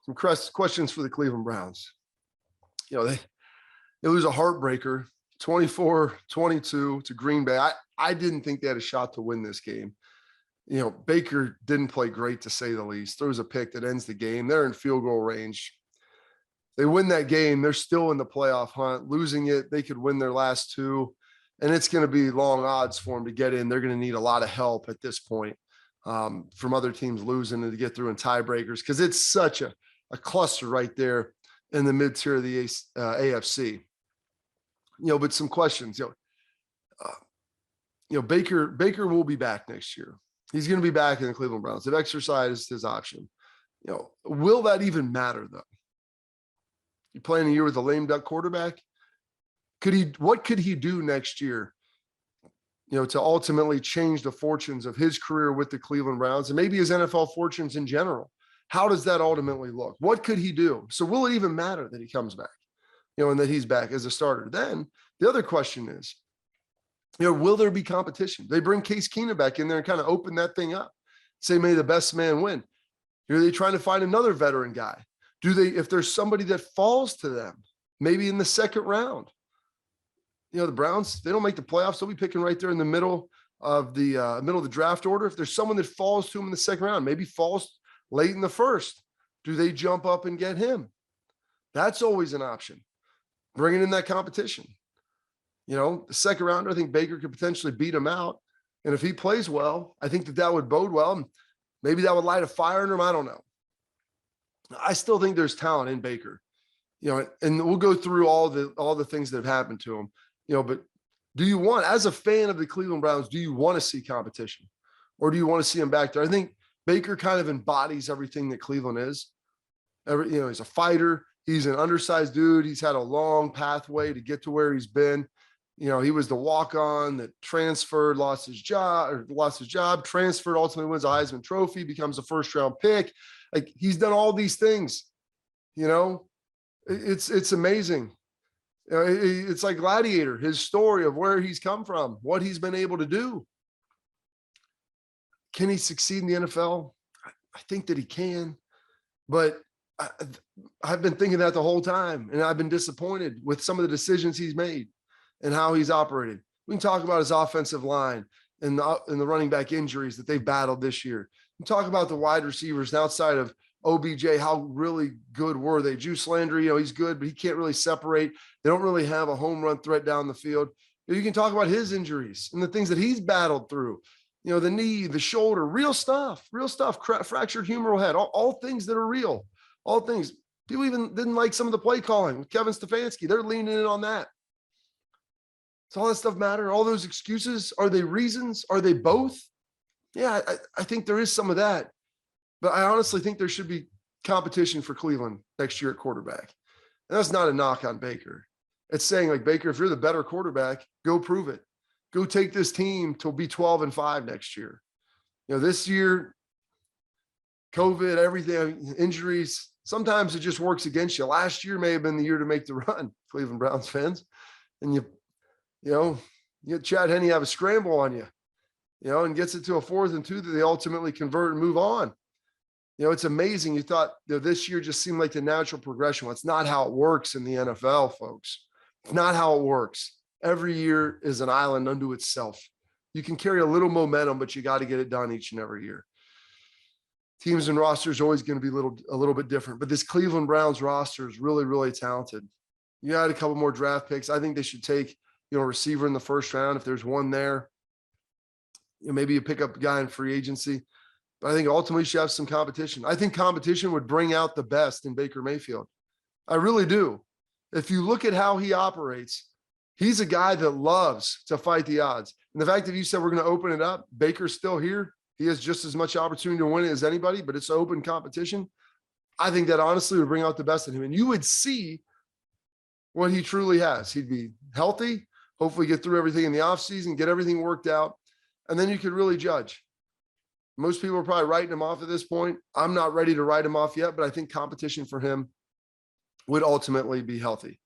Some questions for the Cleveland Browns. It was a heartbreaker, 24-22 to Green Bay. I didn't think they had a shot to win this game. Baker didn't play great, to say the least. Throws a pick that ends the game. They're in field goal range. They win that game. They're still in the playoff hunt. Losing it, they could win their last two, and it's going to be long odds for them to get in. They're going to need a lot of help at this point from other teams losing and to get through in tiebreakers, because it's such a cluster right there in the mid-tier of the AFC. But some questions. Baker will be back next year. He's going to be back in the Cleveland Browns. They've exercised his option. Will that even matter, though? You playing a year with a lame duck quarterback? What could he do next year, to ultimately change the fortunes of his career with the Cleveland Browns and maybe his NFL fortunes in general? How does that ultimately look? What could he do? So will it even matter that he comes back, and that he's back as a starter? Then the other question is, will there be competition? They bring Case Keenum back in there and kind of open that thing up. Say, may the best man win. Are they trying to find another veteran guy? If there's somebody that falls to them, maybe in the second round? The Browns, they don't make the playoffs. They'll be picking right there in the middle of the draft order. If there's someone that falls to them in the second round, maybe falls late in the first, do they jump up and get him? That's always an option. Bringing in that competition. The second rounder, I think Baker could potentially beat him out. And if he plays well, I think that would bode well. And maybe that would light a fire in him. I don't know. I still think there's talent in Baker, and we'll go through all the things that have happened to him, but do you want, as a fan of the Cleveland Browns, do you want to see competition, or do you want to see him back there? I think Baker kind of embodies everything that Cleveland is. He's a fighter. He's an undersized dude. He's had a long pathway to get to where he's been. He was the walk-on that transferred, lost his job, transferred, ultimately wins a Heisman Trophy, becomes a first-round pick. Like, he's done all these things. It's amazing. It's like Gladiator, his story of where he's come from, what he's been able to do. Can he succeed in the NFL? I think that he can, but I've been thinking that the whole time, and I've been disappointed with some of the decisions he's made and how he's operated. We can talk about his offensive line and the running back injuries that they've battled this year. We can talk about the wide receivers outside of OBJ. How really good were they? Juice Landry, he's good, but he can't really separate. They don't really have a home run threat down the field. You can talk about his injuries and the things that he's battled through. The knee, the shoulder, real stuff, fractured humeral head, all things that are real, all things. People even didn't like some of the play calling with Kevin Stefanski. They're leaning in on that. Does all that stuff matter? All those excuses, are they reasons? Are they both? Yeah, I think there is some of that. But I honestly think there should be competition for Cleveland next year at quarterback. And that's not a knock on Baker. It's saying, like, Baker, if you're the better quarterback, go prove it. Go take this team to be 12-5 next year. This year, COVID, everything, injuries, sometimes it just works against you. Last year may have been the year to make the run, Cleveland Browns fans. And you get Chad Henne have a scramble on you, and gets it to a 4th and 2 that they ultimately convert and move on. It's amazing. You thought this year just seemed like the natural progression. Well, it's not how it works in the NFL, folks. It's not how it works. Every year is an island unto itself. You can carry a little momentum, but you got to get it done each and every year. Teams and rosters are always going to be a little bit different, but this Cleveland Browns roster is really, really talented. You had a couple more draft picks. I think they should take, a receiver in the first round if there's one there. Maybe you pick up a guy in free agency. But I think ultimately you should have some competition. I think competition would bring out the best in Baker Mayfield. I really do. If you look at how he operates, he's a guy that loves to fight the odds. And the fact that you said we're going to open it up, Baker's still here. He has just as much opportunity to win it as anybody, but it's open competition. I think that honestly would bring out the best in him. And you would see what he truly has. He'd be healthy, hopefully get through everything in the offseason, get everything worked out, and then you could really judge. Most people are probably writing him off at this point. I'm not ready to write him off yet, but I think competition for him would ultimately be healthy.